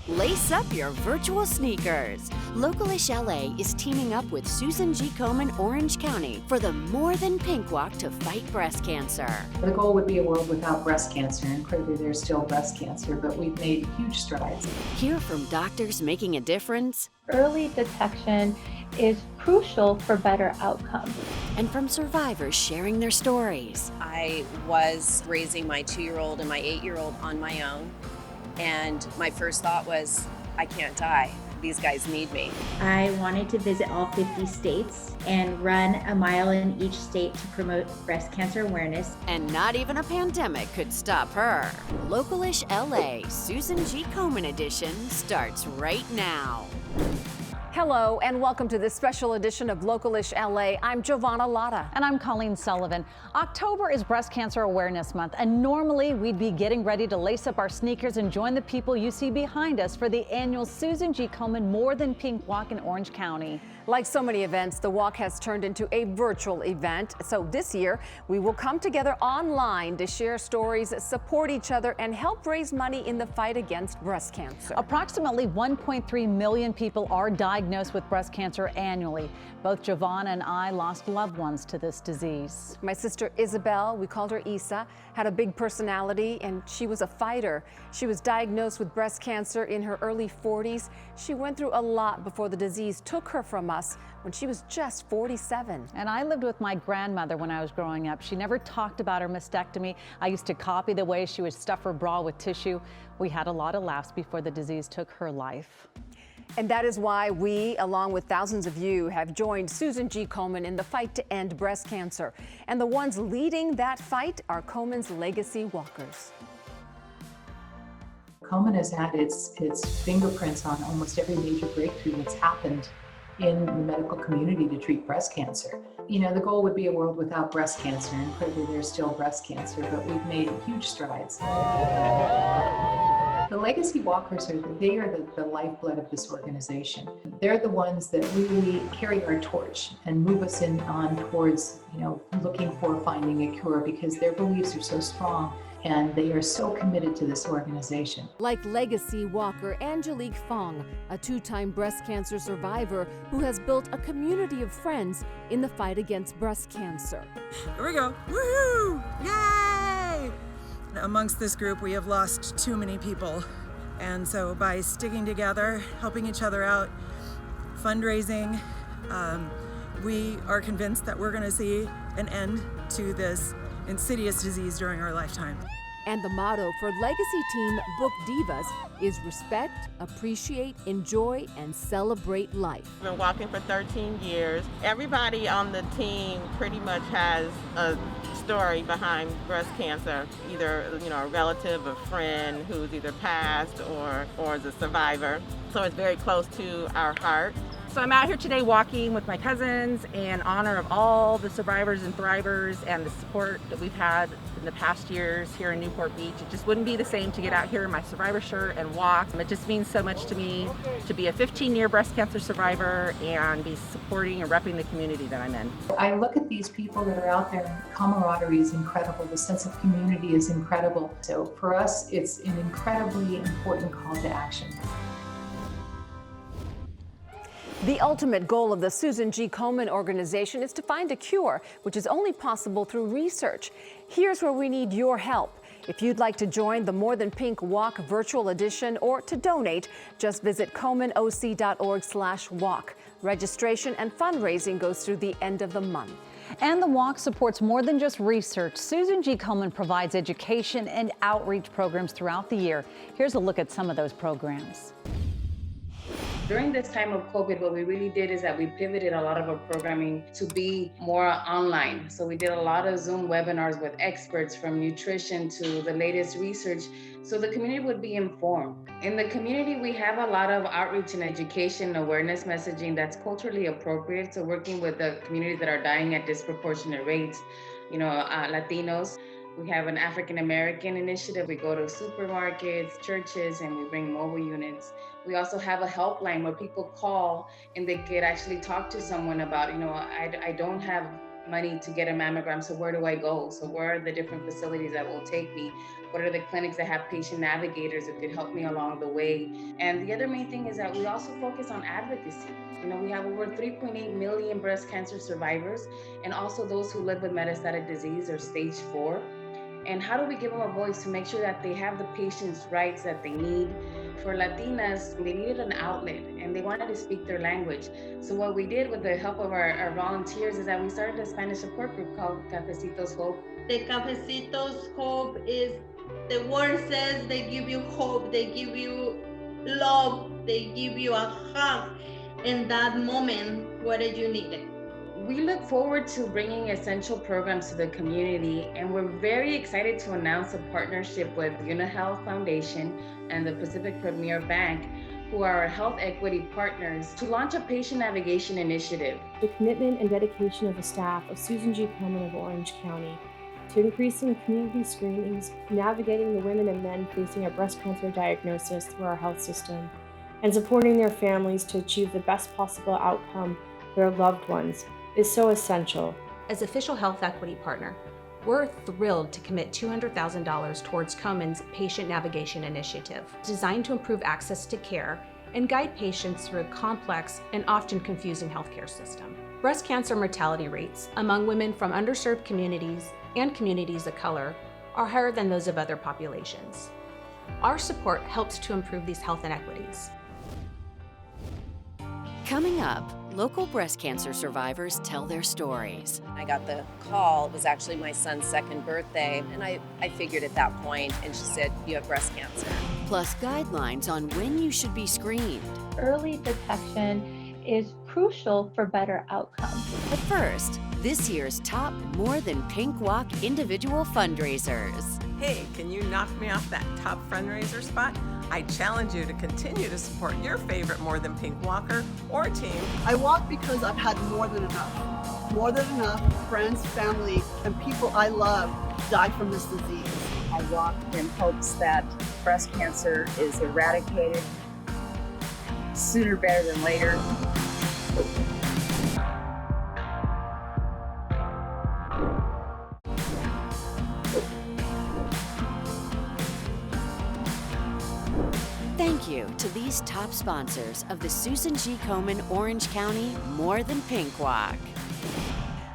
Lace up your virtual sneakers. Localish LA is teaming up with Susan G. Komen, Orange County for the More Than Pink Walk to fight breast cancer. The goal would be a world without breast cancer, and clearly there's still breast cancer, but we've made huge strides. Hear from doctors making a difference. Early detection is crucial for better outcomes. And from survivors sharing their stories. I was raising my 2-year-old and my 8-year-old on my own. And my first thought was, I can't die. These guys need me. I wanted to visit all 50 states and run a mile in each state to promote breast cancer awareness. And not even a pandemic could stop her. Localish LA Susan G. Komen edition starts right now. Hello and welcome to this special edition of Localish LA. I'm Giovanna Lotta. And I'm Colleen Sullivan. October is Breast Cancer Awareness Month, and normally we'd be getting ready to lace up our sneakers and join the people you see behind us for the annual Susan G. Komen More Than Pink Walk in Orange County. Like so many events, the walk has turned into a virtual event. So this year, we will come together online to share stories, support each other, and help raise money in the fight against breast cancer. Approximately 1.3 million people are diagnosed with breast cancer annually. Both Giovanna and I lost loved ones to this disease. My sister Isabel, we called her Isa, had a big personality and she was a fighter. She was diagnosed with breast cancer in her early 40s. She went through a lot before the disease took her from us when she was just 47. And I lived with my grandmother when I was growing up. She never talked about her mastectomy. I used to copy the way she would stuff her bra with tissue. We had a lot of laughs before the disease took her life. And that is why we, along with thousands of you, have joined Susan G. Komen in the fight to end breast cancer. And the ones leading that fight are Komen's legacy walkers. Komen has had its fingerprints on almost every major breakthrough that's happened in the medical community to treat breast cancer. You know, the goal would be a world without breast cancer, and clearly there's still breast cancer, but we've made huge strides. The legacy walkers are the lifeblood of this organization. They're the ones that really carry our torch and move us on towards, looking for finding a cure, because their beliefs are so strong and they are so committed to this organization. Like legacy walker Angelique Fong, a 2-time breast cancer survivor who has built a community of friends in the fight against breast cancer. Here we go. Woohoo! Yay! Amongst this group, we have lost too many people. And so by sticking together, helping each other out, fundraising, we are convinced that we're going to see an end to this insidious disease during our lifetime. And the motto for legacy team Book Divas is respect, appreciate, enjoy, and celebrate life. I've been walking for 13 years. Everybody on the team pretty much has a story behind breast cancer, either a relative, a friend who's either passed or is a survivor. So it's very close to our heart. So I'm out here today walking with my cousins in honor of all the survivors and thrivers and the support that we've had in the past years here in Newport Beach. It just wouldn't be the same to get out here in my survivor shirt and walk. It just means so much to me to be a 15-year breast cancer survivor and be supporting and repping the community that I'm in. I look at these people that are out there, and camaraderie is incredible. The sense of community is incredible. So for us, it's an incredibly important call to action. The ultimate goal of the Susan G. Komen organization is to find a cure, which is only possible through research. Here's where we need your help. If you'd like to join the More Than Pink Walk virtual edition or to donate, just visit komenoc.org/walk. Registration and fundraising goes through the end of the month. And the walk supports more than just research. Susan G. Komen provides education and outreach programs throughout the year. Here's a look at some of those programs. During this time of COVID, what we really did is that we pivoted a lot of our programming to be more online. So we did a lot of Zoom webinars with experts from nutrition to the latest research, so the community would be informed. In the community, we have a lot of outreach and education awareness messaging that's culturally appropriate. So working with the communities that are dying at disproportionate rates, Latinos. We have an African American initiative. We go to supermarkets, churches, and we bring mobile units. We also have a helpline where people call and they could actually talk to someone about, I don't have money to get a mammogram. So where do I go? So where are the different facilities that will take me? What are the clinics that have patient navigators that could help me along the way? And the other main thing is that we also focus on advocacy. You know, we have over 3.8 million breast cancer survivors and also those who live with metastatic disease or stage 4. And how do we give them a voice to make sure that they have the patient's rights that they need? For Latinas, they needed an outlet and they wanted to speak their language. So what we did with the help of our volunteers is that we started a Spanish support group called Cafecitos Hope. The Cafecitos Hope is, the word says they give you hope, they give you love, they give you a hug in that moment, what did you need? We look forward to bringing essential programs to the community, and we're very excited to announce a partnership with UniHealth Foundation and the Pacific Premier Bank, who are our health equity partners, to launch a patient navigation initiative. The commitment and dedication of the staff of Susan G. Komen of Orange County to increasing community screenings, navigating the women and men facing a breast cancer diagnosis through our health system, and supporting their families to achieve the best possible outcome for their loved ones is so essential. As official health equity partner, we're thrilled to commit $200,000 towards Komen's Patient Navigation Initiative, designed to improve access to care and guide patients through a complex and often confusing healthcare system. Breast cancer mortality rates among women from underserved communities and communities of color are higher than those of other populations. Our support helps to improve these health inequities. Coming up, local breast cancer survivors tell their stories. I got the call, it was actually my son's 2nd birthday, and I figured at that point, and she said, you have breast cancer. Plus guidelines on when you should be screened. Early detection is crucial for better outcomes. But first, this year's top More Than Pink Walk individual fundraisers. Hey, can you knock me off that top fundraiser spot? I challenge you to continue to support your favorite More Than Pink walker or team. I walk because I've had more than enough. More than enough friends, family, and people I love die from this disease. I walk in hopes that breast cancer is eradicated sooner better than later. Thank you to these top sponsors of the Susan G. Komen Orange County More Than Pink Walk.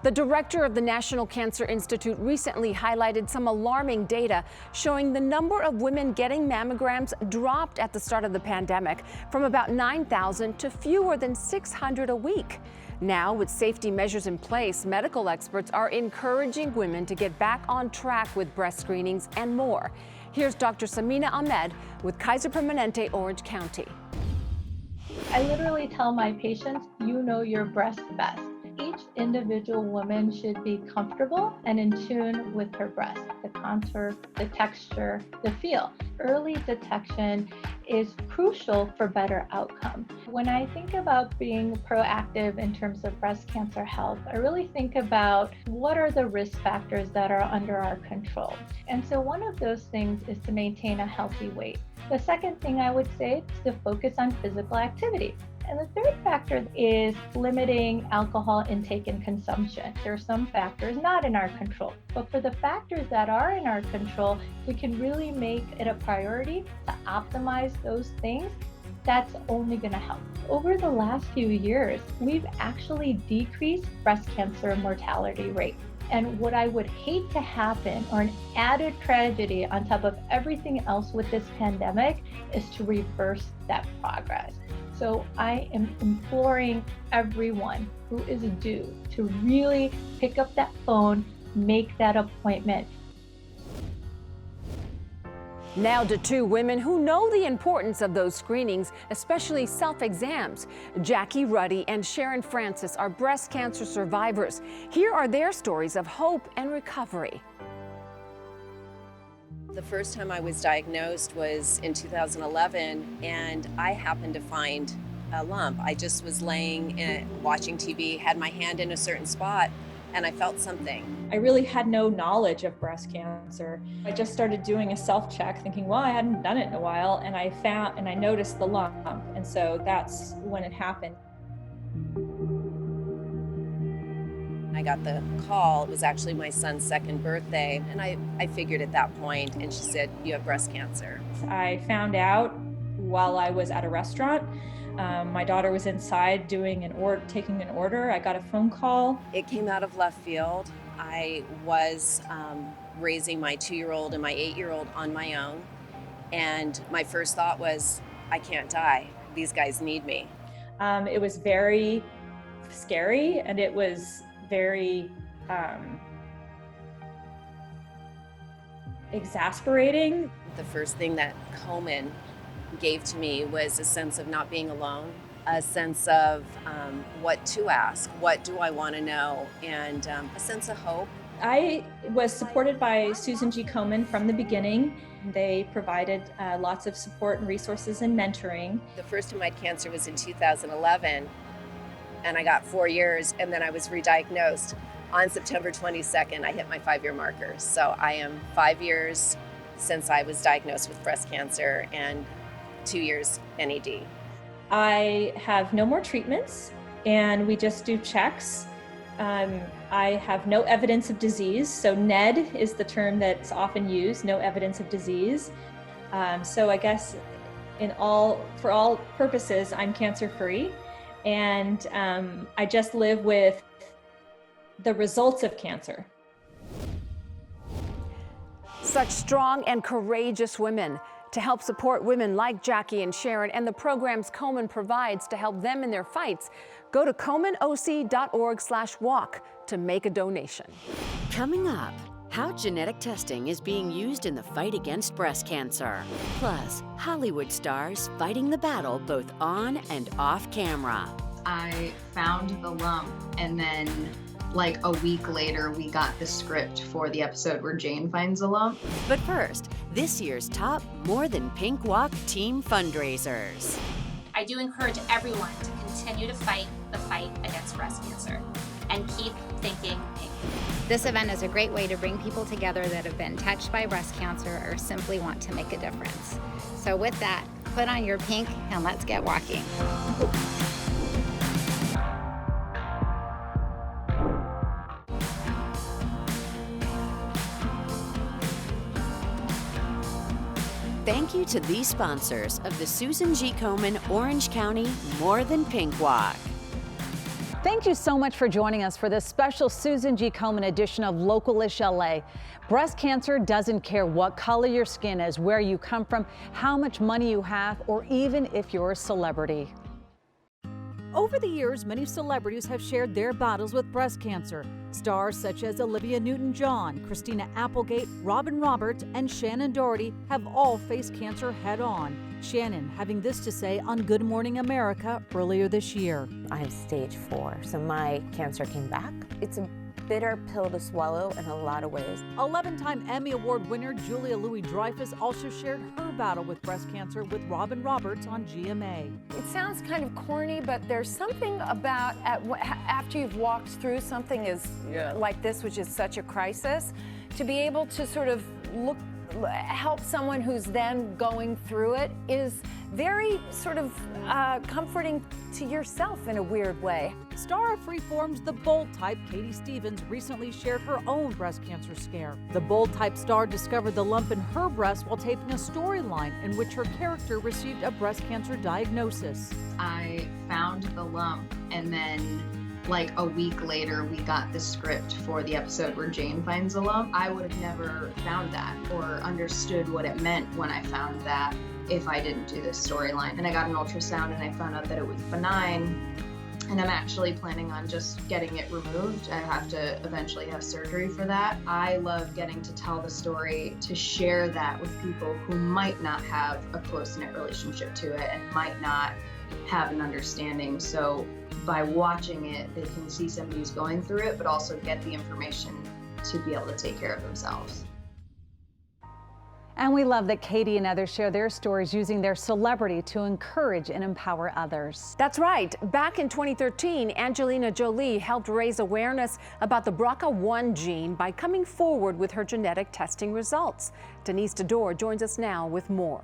The director of the National Cancer Institute recently highlighted some alarming data showing the number of women getting mammograms dropped at the start of the pandemic from about 9,000 to fewer than 600 a week. Now, with safety measures in place, medical experts are encouraging women to get back on track with breast screenings and more. Here's Dr. Samina Ahmed with Kaiser Permanente Orange County. I literally tell my patients, you know your breast best. Each individual woman should be comfortable and in tune with her breast, the contour, the texture, the feel. Early detection is crucial for better outcome. When I think about being proactive in terms of breast cancer health, I really think about what are the risk factors that are under our control. And so one of those things is to maintain a healthy weight. The second thing I would say is to focus on physical activity. And the third factor is limiting alcohol intake and consumption. There are some factors not in our control, but for the factors that are in our control, we can really make it a priority to optimize those things. That's only going to help. Over the last few years, we've actually decreased breast cancer mortality rate. And what I would hate to happen, or an added tragedy on top of everything else with this pandemic, is to reverse that progress. So I am imploring everyone who is due to really pick up that phone, make that appointment. Now to two women who know the importance of those screenings, especially self-exams. Jackie Ruddy and Sharon Francis are breast cancer survivors. Here are their stories of hope and recovery. The first time I was diagnosed was in 2011, and I happened to find a lump. I just was laying in, watching TV, had my hand in a certain spot, and I felt something. I really had no knowledge of breast cancer. I just started doing a self-check thinking, well, I hadn't done it in a while, and I noticed the lump, and so that's when it happened. I got the call. It was actually my son's second birthday, and I figured at that point, and she said, "You have breast cancer." I found out while I was at a restaurant. My daughter was inside taking an order. I got a phone call. It came out of left field. I was raising my 2-year-old and my 8-year-old on my own, and my first thought was, I can't die. These guys need me. It was very scary, and it was very exasperating. The first thing that Komen gave to me was a sense of not being alone, a sense of what to ask, what do I want to know, and a sense of hope. I was supported by Susan G. Komen from the beginning. They provided lots of support and resources and mentoring. The first time I had cancer was in 2011, and I got 4 years, and then I was re-diagnosed. On September 22nd, I hit my 5-year marker. So I am 5 years since I was diagnosed with breast cancer and 2 years NED. I have no more treatments, and we just do checks. I have no evidence of disease. So NED is the term that's often used, no evidence of disease. So I guess for all purposes, I'm cancer-free. And I just live with the results of cancer. Such strong and courageous women to help support women like Jackie and Sharon and the programs Komen provides to help them in their fights. Go to komenoc.org/walk to make a donation. Coming up, how genetic testing is being used in the fight against breast cancer. Plus, Hollywood stars fighting the battle both on and off camera. I found the lump, and then like a week later, we got the script for the episode where Jane finds a lump. But first, this year's top More Than Pink Walk team fundraisers. I do encourage everyone to continue to fight the fight against breast cancer and keep thinking pink. This event is a great way to bring people together that have been touched by breast cancer or simply want to make a difference. So with that, put on your pink and let's get walking. Thank you to these sponsors of the Susan G. Komen Orange County More Than Pink Walk. Thank you so much for joining us for this special Susan G. Komen edition of Localish LA. Breast cancer doesn't care what color your skin is, where you come from, how much money you have, or even if you're a celebrity. Over the years, many celebrities have shared their battles with breast cancer. Stars such as Olivia Newton-John, Christina Applegate, Robin Roberts, and Shannon Doherty have all faced cancer head-on. Shannon having this to say on Good Morning America earlier this year. I have stage 4, so my cancer came back. It's a bitter pill to swallow in a lot of ways. 11-time Emmy Award winner Julia Louis-Dreyfus also shared her battle with breast cancer with Robin Roberts on GMA. It sounds kind of corny, but there's something about after you've walked through something like this, which is such a crisis, to be able to sort of help someone who's then going through it is very sort of comforting to yourself in a weird way. Star of Freeform's The Bold Type, Katie Stevens, recently shared her own breast cancer scare. The Bold Type star discovered the lump in her breast while taping a storyline in which her character received a breast cancer diagnosis. I found the lump, and then like a week later, we got the script for the episode where Jane finds a lump. I would have never found that or understood what it meant when I found that if I didn't do this storyline. And I got an ultrasound and I found out that it was benign. And I'm actually planning on just getting it removed. I have to eventually have surgery for that. I love getting to tell the story, to share that with people who might not have a close-knit relationship to it and might not have an understanding. So by watching it, they can see somebody who's going through it, but also get the information to be able to take care of themselves. And we love that Katie and others share their stories using their celebrity to encourage and empower others. That's right. Back in 2013, Angelina Jolie helped raise awareness about the BRCA1 gene by coming forward with her genetic testing results. Denise Dador joins us now with more.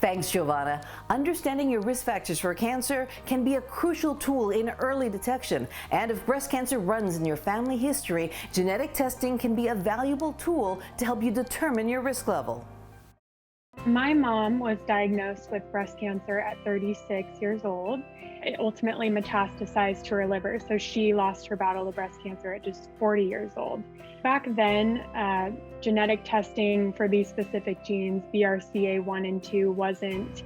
Thanks, Giovanna. Understanding your risk factors for cancer can be a crucial tool in early detection. And if breast cancer runs in your family history, genetic testing can be a valuable tool to help you determine your risk level. My mom was diagnosed with breast cancer at 36 years old. It ultimately metastasized to her liver, so she lost her battle to breast cancer at just 40 years old. Back then, genetic testing for these specific genes, BRCA1 and 2, wasn't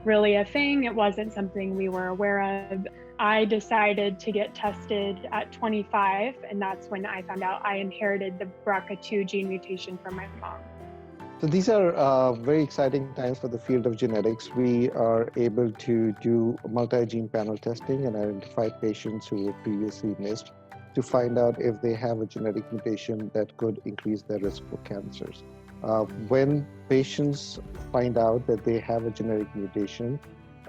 really a thing. It wasn't something we were aware of. I decided to get tested at 25, and that's when I found out I inherited the BRCA2 gene mutation from my mom. So these are very exciting times for the field of genetics. We are able to do multi-gene panel testing and identify patients who were previously missed to find out if they have a genetic mutation that could increase their risk for cancers. When patients find out that they have a genetic mutation,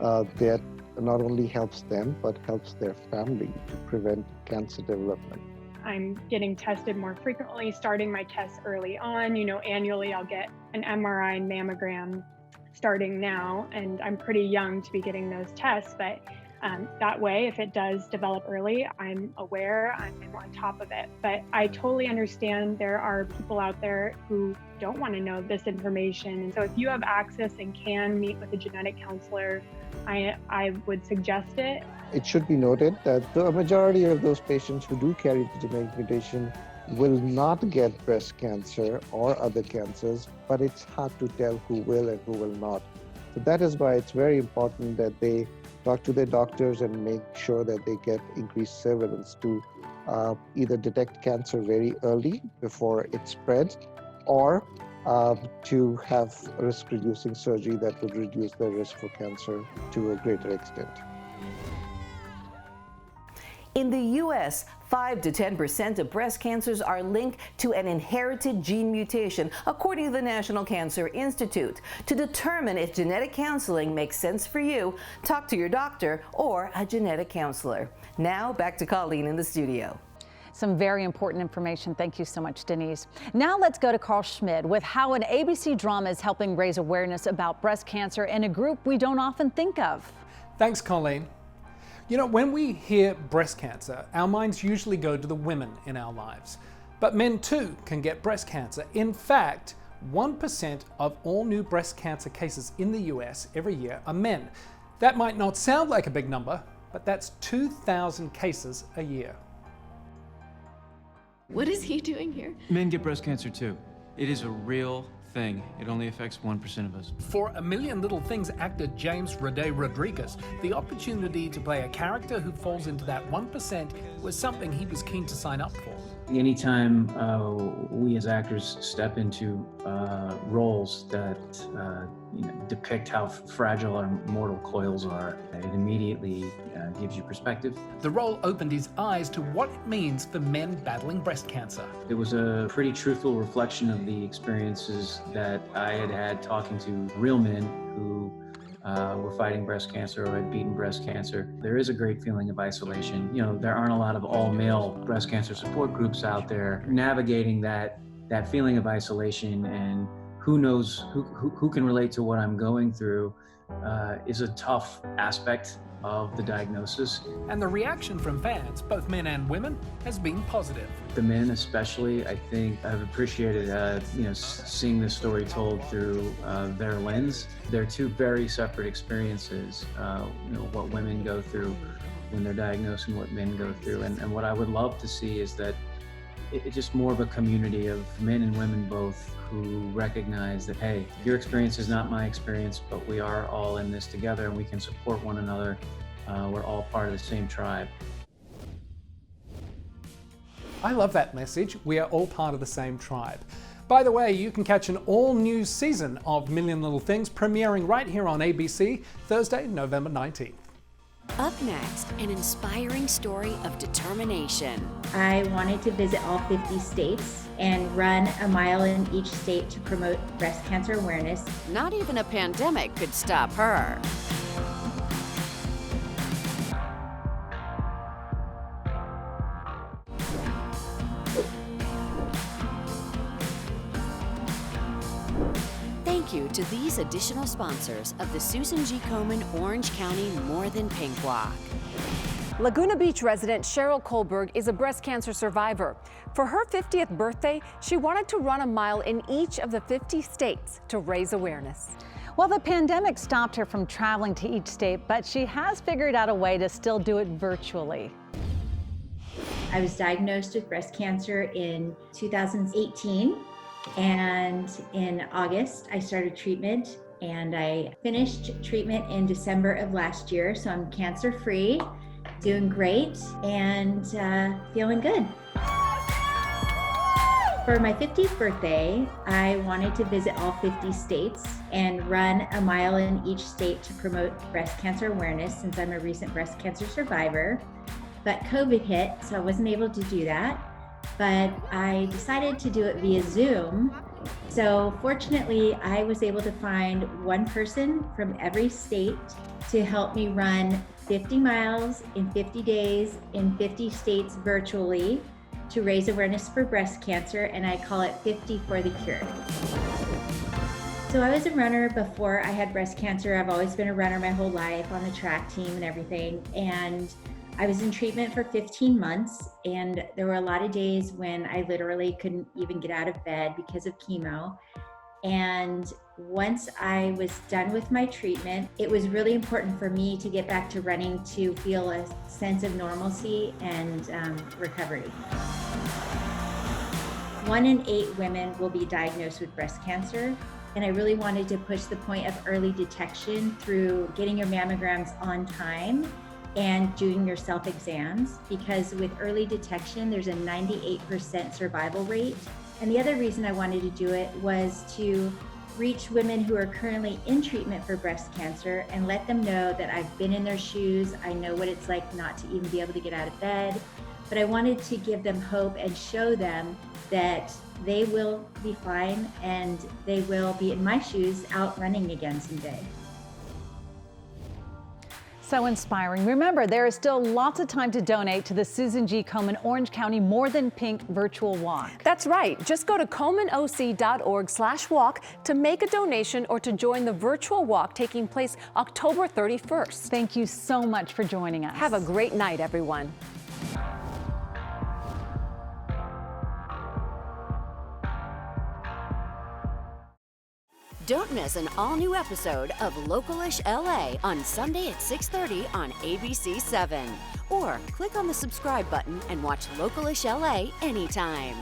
that not only helps them, but helps their family to prevent cancer development. I'm getting tested more frequently, starting my tests early on. Annually I'll get an MRI and mammogram starting now, and I'm pretty young to be getting those tests, but that way, if it does develop early, I'm aware, I'm on top of it. But I totally understand there are people out there who don't want to know this information. And so if you have access and can meet with a genetic counselor, I would suggest it. It should be noted that the majority of those patients who do carry the genetic mutation will not get breast cancer or other cancers, but it's hard to tell who will and who will not. So that is why it's very important that they talk to their doctors and make sure that they get increased surveillance to either detect cancer very early before it spreads, or to have risk-reducing surgery that would reduce their risk for cancer to a greater extent. In the U.S., 5 to 10% of breast cancers are linked to an inherited gene mutation, according to the National Cancer Institute. To determine if genetic counseling makes sense for you, talk to your doctor or a genetic counselor. Now, back to Colleen in the studio. Some very important information. Thank you so much, Denise. Now let's go to Carl Schmid with how an ABC drama is helping raise awareness about breast cancer in a group we don't often think of. Thanks, Colleen. When we hear breast cancer, our minds usually go to the women in our lives. But men too can get breast cancer. In fact, 1% of all new breast cancer cases in the US every year are men. That might not sound like a big number, but that's 2,000 cases a year. What is he doing here? Men get breast cancer too. It is a real thing. It only affects 1% of us. For A Million Little Things actor James Rodriguez, the opportunity to play a character who falls into that 1% was something he was keen to sign up for. Anytime we as actors step into roles that depict how fragile our mortal coils are, it immediately gives you perspective. The role opened his eyes to what it means for men battling breast cancer. It was a pretty truthful reflection of the experiences that I had had talking to real men who were fighting breast cancer or had beaten breast cancer. There is a great feeling of isolation. There aren't a lot of all-male breast cancer support groups out there. Navigating that feeling of isolation and who knows who can relate to what I'm going through is a tough aspect of the diagnosis. And the reaction from fans, both men and women, has been positive. The men especially, I think, have appreciated seeing this story told through their lens. They're two very separate experiences, what women go through when they're diagnosed and what men go through. And what I would love to see is that it's just more of a community of men and women both who recognize that, hey, your experience is not my experience, but we are all in this together and we can support one another. We're all part of the same tribe. I love that message. We are all part of the same tribe. By the way, you can catch an all-new season of Million Little Things premiering right here on ABC, Thursday, November 19th. Up next, an inspiring story of determination. I wanted to visit all 50 states and run a mile in each state to promote breast cancer awareness. Not even a pandemic could stop her. Thank you to these additional sponsors of the Susan G. Komen Orange County More Than Pink Walk. Laguna Beach resident Cheryl Kolberg is a breast cancer survivor. For her 50th birthday, she wanted to run a mile in each of the 50 states to raise awareness. Well, the pandemic stopped her from traveling to each state, but she has figured out a way to still do it virtually. I was diagnosed with breast cancer in 2018, and in August I started treatment, and I finished treatment in December of last year, so I'm cancer-free, doing great, and feeling good. For my 50th birthday, I wanted to visit all 50 states and run a mile in each state to promote breast cancer awareness, since I'm a recent breast cancer survivor. But COVID hit, so I wasn't able to do that. But I decided to do it via Zoom. So fortunately, I was able to find one person from every state to help me run 50 miles in 50 days in 50 states virtually to raise awareness for breast cancer, and I call it 50 for the Cure. So I was a runner before I had breast cancer. I've always been a runner my whole life, on the track team and everything. And I was in treatment for 15 months, and there were a lot of days when I literally couldn't even get out of bed because of chemo. And once I was done with my treatment, it was really important for me to get back to running to feel a sense of normalcy and recovery. 1 in 8 women will be diagnosed with breast cancer. And I really wanted to push the point of early detection through getting your mammograms on time and doing your self-exams, because with early detection, there's a 98% survival rate. And the other reason I wanted to do it was to reach women who are currently in treatment for breast cancer and let them know that I've been in their shoes. I know what it's like not to even be able to get out of bed, but I wanted to give them hope and show them that they will be fine and they will be in my shoes out running again someday. So inspiring. Remember, there is still lots of time to donate to the Susan G. Komen Orange County More Than Pink virtual walk. That's right. Just go to komenoc.org/walk to make a donation or to join the virtual walk taking place October 31st. Thank you so much for joining us. Have a great night, everyone. Don't miss an all-new episode of Localish LA on Sunday at 6:30 on ABC7. Or click on the subscribe button and watch Localish LA anytime.